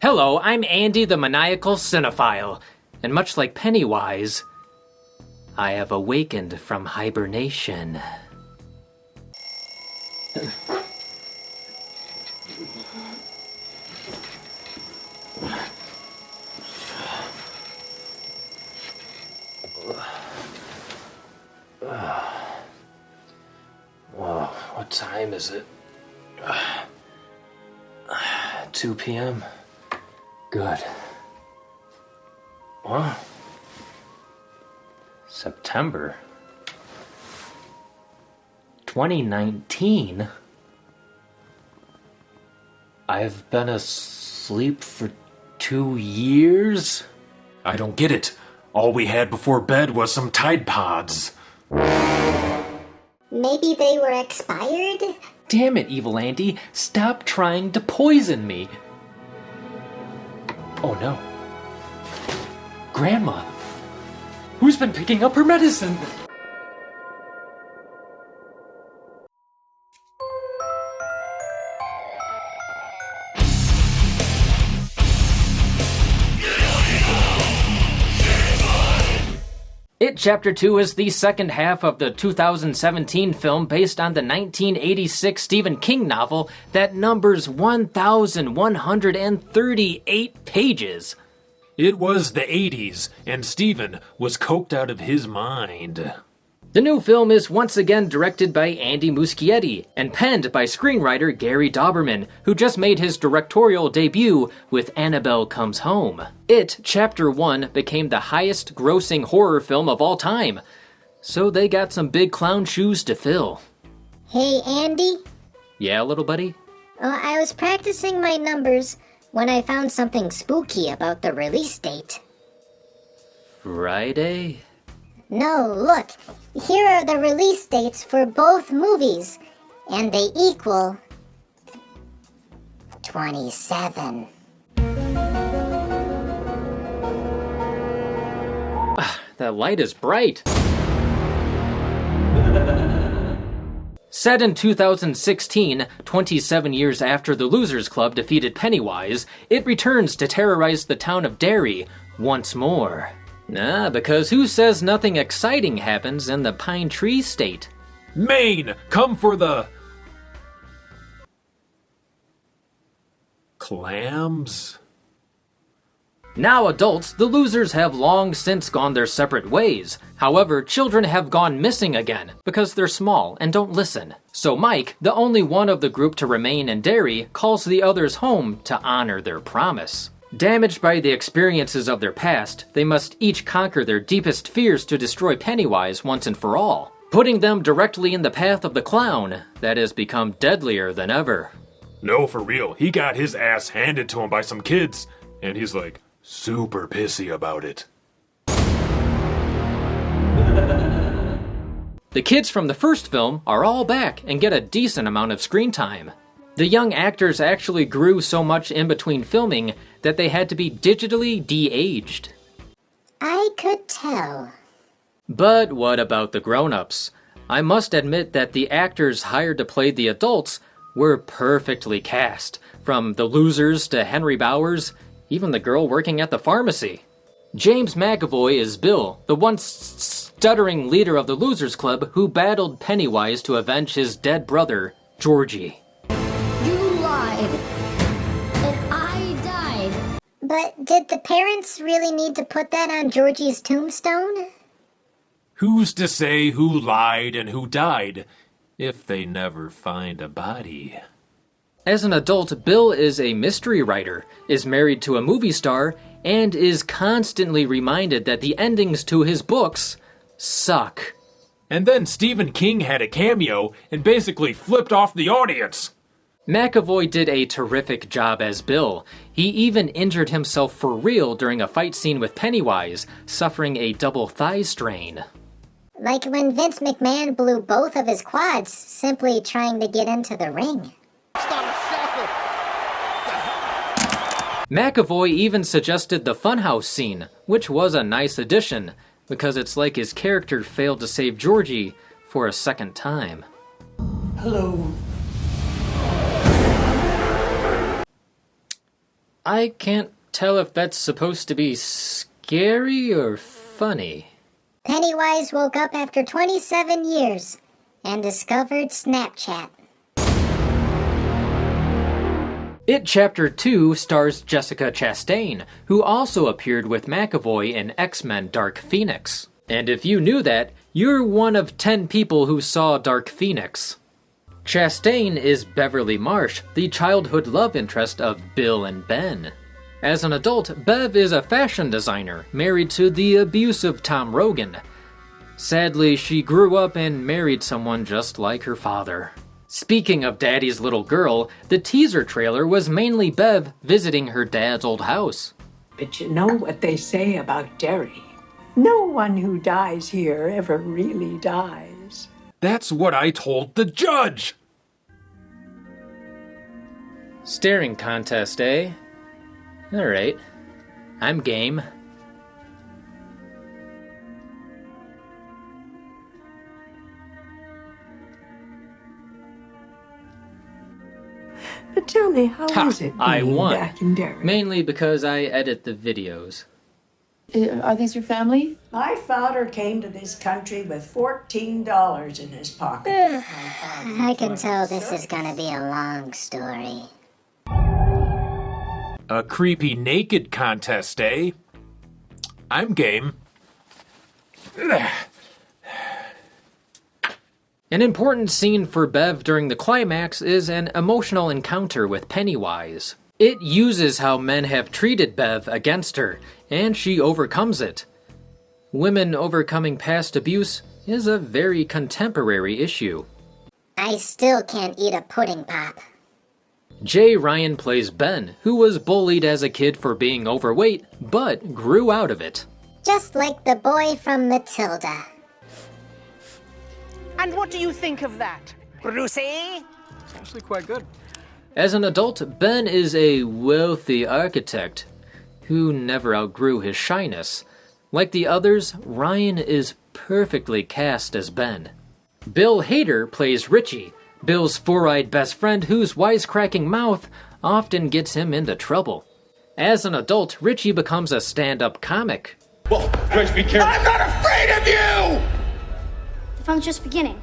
Hello, I'm Andy the Maniacal Cinephile, and much like Pennywise, I have awakened from hibernation. Whoa, what time is it? 2 p.m. Good. What? September 2019? I've been asleep for 2 years? I don't get it. All we had before bed was some Tide Pods. Maybe they were expired? Damn it, Evil Andy. Stop trying to poison me. Oh no. Grandma. Who's been picking up her medicine? It Chapter 2 is the second half of the 2017 film based on the 1986 Stephen King novel that numbers 1,138 pages. It was the 80s, and Stephen was coked out of his mind. The new film is once again directed by Andy Muschietti and penned by screenwriter Gary Dauberman, who just made his directorial debut with Annabelle Comes Home. It Chapter 1 became the highest grossing horror film of all time, so they got some big clown shoes to fill. Hey, Andy? Yeah, little buddy? I was practicing my numbers when I found something spooky about the release date. Friday? No, look. Here are the release dates for both movies, and they equal 27. That light is bright. Set in 2016, 27 years after the Losers Club defeated Pennywise, it returns to terrorize the town of Derry once more. Because who says nothing exciting happens in the Pine Tree State? Maine, come for the... clams? Now adults, the losers have long since gone their separate ways. However, children have gone missing again, because they're small and don't listen. So Mike, the only one of the group to remain in Derry, calls the others home to honor their promise. Damaged by the experiences of their past, they must each conquer their deepest fears to destroy Pennywise once and for all, putting them directly in the path of the clown that has become deadlier than ever. No, for real. He got his ass handed to him by some kids, and he's like, super pissy about it. The kids from the first film are all back and get a decent amount of screen time. The young actors actually grew so much in between filming that they had to be digitally de-aged. I could tell. But what about the grown-ups? I must admit that the actors hired to play the adults were perfectly cast, from the losers to Henry Bowers, even the girl working at the pharmacy. James McAvoy is Bill, the once stuttering leader of the Losers Club who battled Pennywise to avenge his dead brother, Georgie. You lied. And I died. But did the parents really need to put that on Georgie's tombstone? Who's to say who lied and who died if they never find a body? As an adult, Bill is a mystery writer, is married to a movie star, and is constantly reminded that the endings to his books suck. And then Stephen King had a cameo and basically flipped off the audience. McAvoy did a terrific job as Bill. He even injured himself for real during a fight scene with Pennywise, suffering a double thigh strain. Like when Vince McMahon blew both of his quads simply trying to get into the ring. McAvoy even suggested the funhouse scene, which was a nice addition, because it's like his character failed to save Georgie for a second time. Hello. I can't tell if that's supposed to be scary or funny. Pennywise woke up after 27 years and discovered Snapchat. It Chapter 2 stars Jessica Chastain, who also appeared with McAvoy in X-Men Dark Phoenix. And if you knew that, you're one of 10 people who saw Dark Phoenix. Chastain is Beverly Marsh, the childhood love interest of Bill and Ben. As an adult, Bev is a fashion designer, married to the abusive Tom Rogan. Sadly, she grew up and married someone just like her father. Speaking of Daddy's little girl, the teaser trailer was mainly Bev visiting her dad's old house. But you know what they say about Derry. No one who dies here ever really dies. That's what I told the judge! Staring contest, eh? Alright. I'm game. But tell me, how is it I being won. back in Derry? Mainly because I edit the videos. Are these your family? My father came to this country with $14 in his pocket. I can tell this is gonna be a long story. A creepy naked contest, eh? I'm game. An important scene for Bev during the climax is an emotional encounter with Pennywise. It uses how men have treated Bev against her, and she overcomes it. Women overcoming past abuse is a very contemporary issue. I still can't eat a pudding pop. Jay Ryan plays Ben, who was bullied as a kid for being overweight, but grew out of it. Just like the boy from Matilda. And what do you think of that, Brucey? It's actually quite good. As an adult, Ben is a wealthy architect who never outgrew his shyness. Like the others, Ryan is perfectly cast as Ben. Bill Hader plays Richie, Bill's four-eyed best friend whose wisecracking mouth often gets him into trouble. As an adult, Richie becomes a stand-up comic. Well, Grace, be careful. I'm not afraid of you! The fun's just beginning.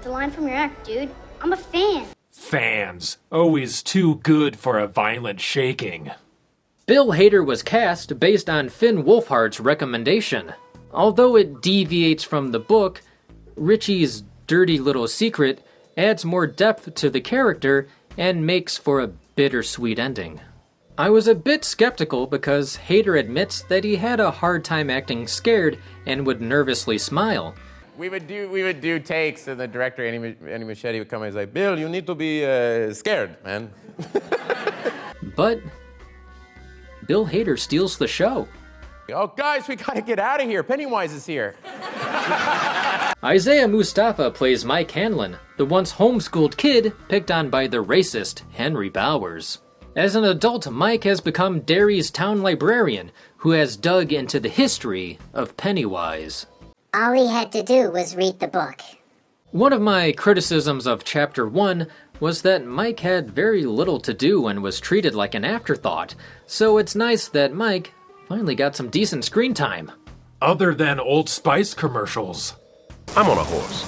The line from your act, dude. I'm a fan. Fans. Always too good for a violent shaking. Bill Hader was cast based on Finn Wolfhard's recommendation. Although it deviates from the book, Richie's dirty little secret adds more depth to the character and makes for a bittersweet ending. I was a bit skeptical because Hader admits that he had a hard time acting scared and would nervously smile. We would do takes, and the director, Andy Machete, would come and he's like, Bill, you need to be scared, man. But Bill Hader steals the show. Oh, guys, we gotta get out of here. Pennywise is here. Isaiah Mustafa plays Mike Hanlon, the once homeschooled kid picked on by the racist Henry Bowers. As an adult, Mike has become Derry's town librarian, who has dug into the history of Pennywise. All he had to do was read the book. One of my criticisms of Chapter 1 was that Mike had very little to do and was treated like an afterthought, so it's nice that Mike finally got some decent screen time. Other than Old Spice commercials. I'm on a horse.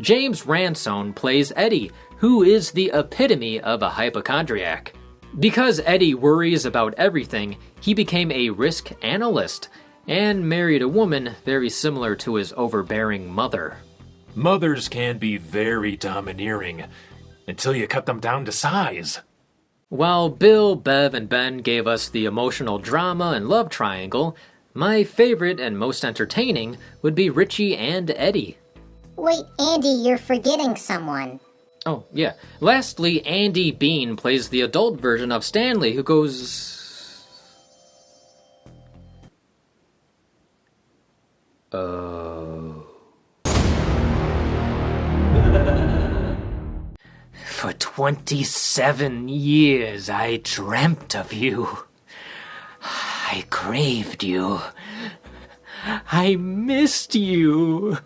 James Ransone plays Eddie, who is the epitome of a hypochondriac. Because Eddie worries about everything, he became a risk analyst and married a woman very similar to his overbearing mother. Mothers can be very domineering until you cut them down to size. While Bill, Bev, and Ben gave us the emotional drama and love triangle, my favorite and most entertaining would be Richie and Eddie. Wait, Andy, you're forgetting someone. Oh, yeah. Lastly, Andy Bean plays the adult version of Stanley, who goes... Oh... For 27 years I dreamt of you. I craved you. I missed you.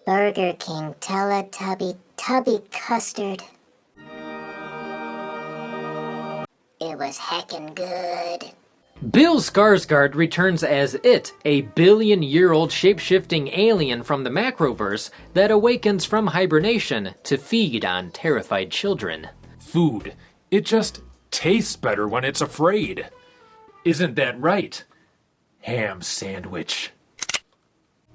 Burger King Teletubby Tubby Custard. It was heckin' good. Bill Skarsgard returns as It, a billion-year-old shape-shifting alien from the Macroverse that awakens from hibernation to feed on terrified children. Food. It just tastes better when it's afraid. Isn't that right? Ham sandwich.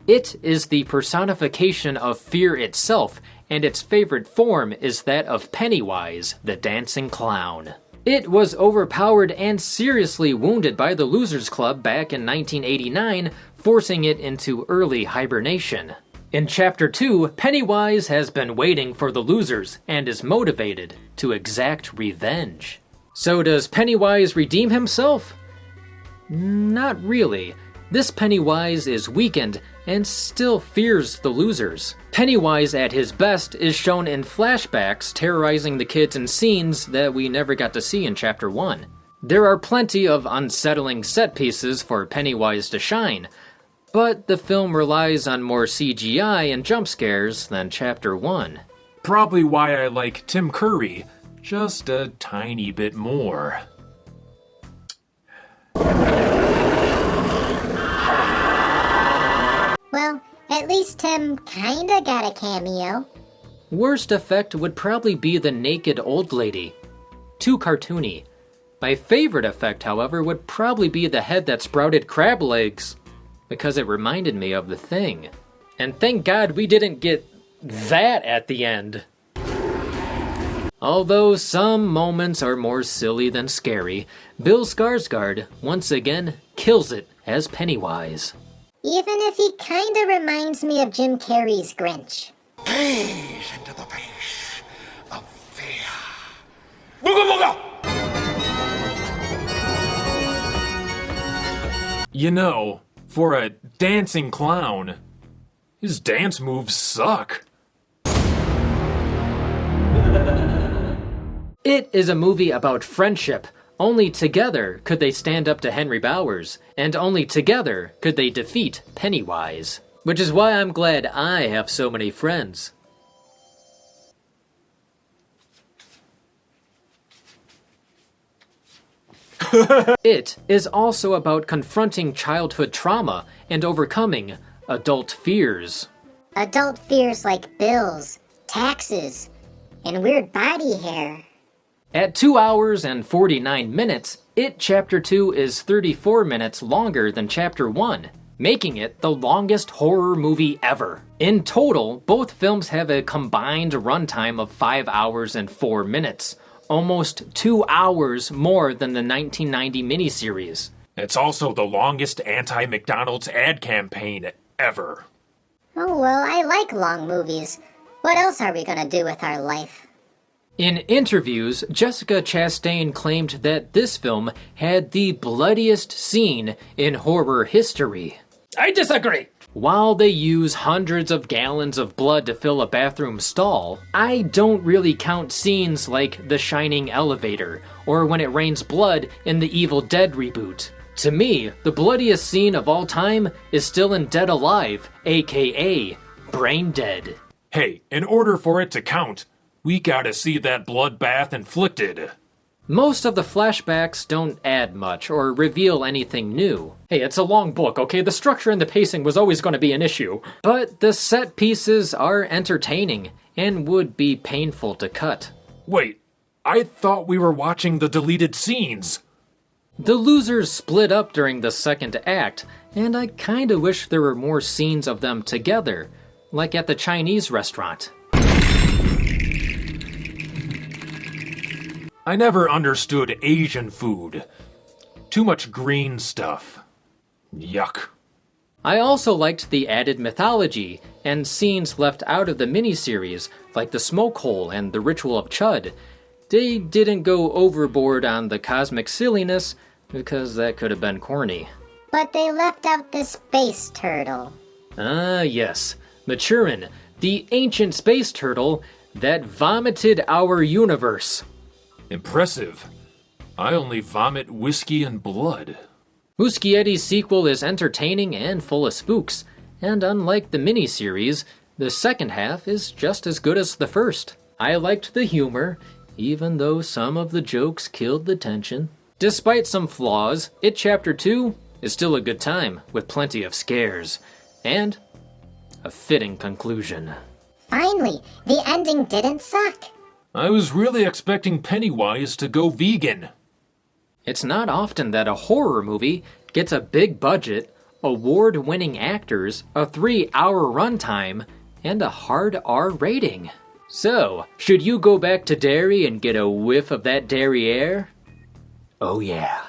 It is the personification of fear itself, and its favorite form is that of Pennywise, the dancing clown. It was overpowered and seriously wounded by the Losers Club back in 1989, forcing it into early hibernation. In Chapter 2, Pennywise has been waiting for the losers and is motivated to exact revenge. So does Pennywise redeem himself? Not really. This Pennywise is weakened and still fears the losers. Pennywise at his best is shown in flashbacks terrorizing the kids in scenes that we never got to see in Chapter 1. There are plenty of unsettling set pieces for Pennywise to shine, but the film relies on more CGI and jump scares than Chapter 1. Probably why I like Tim Curry, just a tiny bit more. Well, at least Tim kinda got a cameo. Worst effect would probably be the naked old lady. Too cartoony. My favorite effect, however, would probably be the head that sprouted crab legs, because it reminded me of The Thing. And thank God we didn't get that at the end. Although some moments are more silly than scary, Bill Skarsgard, once again, kills it as Pennywise. Even if he kinda reminds me of Jim Carrey's Grinch. Gaze into the face of fear. Booga booga! You know, for a dancing clown, his dance moves suck. It is a movie about friendship. Only together could they stand up to Henry Bowers, and only together could they defeat Pennywise. Which is why I'm glad I have so many friends. It is also about confronting childhood trauma and overcoming adult fears. Adult fears like bills, taxes, and weird body hair. At 2 hours and 49 minutes, It Chapter 2 is 34 minutes longer than Chapter 1, making it the longest horror movie ever. In total, both films have a combined runtime of 5 hours and 4 minutes, almost 2 hours more than the 1990 miniseries. It's also the longest anti-McDonald's ad campaign ever. Oh well, I like long movies. What else are we gonna do with our life? In interviews, Jessica Chastain claimed that this film had the bloodiest scene in horror history. I disagree! While they use hundreds of gallons of blood to fill a bathroom stall, I don't really count scenes like the Shining elevator, or when it rains blood in the Evil Dead reboot. To me, the bloodiest scene of all time is still in Dead Alive, aka Brain Dead. Hey, in order for it to count, we gotta see that bloodbath inflicted. Most of the flashbacks don't add much or reveal anything new. Hey, it's a long book, okay? The structure and the pacing was always going to be an issue. But the set pieces are entertaining and would be painful to cut. Wait, I thought we were watching the deleted scenes. The losers split up during the second act, and I kinda wish there were more scenes of them together, like at the Chinese restaurant. I never understood Asian food. Too much green stuff. Yuck. I also liked the added mythology and scenes left out of the miniseries, like the smoke hole and the ritual of Chud. They didn't go overboard on the cosmic silliness, because that could have been corny. But they left out the space turtle. Ah, yes. Maturin, the ancient space turtle that vomited our universe. Impressive. I only vomit whiskey and blood. Muschietti's sequel is entertaining and full of spooks, and unlike the miniseries, the second half is just as good as the first. I liked the humor, even though some of the jokes killed the tension. Despite some flaws, It Chapter 2 is still a good time, with plenty of scares, and a fitting conclusion. Finally, the ending didn't suck. I was really expecting Pennywise to go vegan. It's not often that a horror movie gets a big budget, award-winning actors, a 3-hour runtime, and a hard R rating. So, should you go back to Derry and get a whiff of that Derry air? Oh yeah.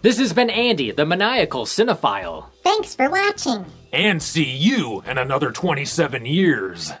This has been Andy, the Maniacal Cinephile. Thanks for watching. And see you in another 27 years.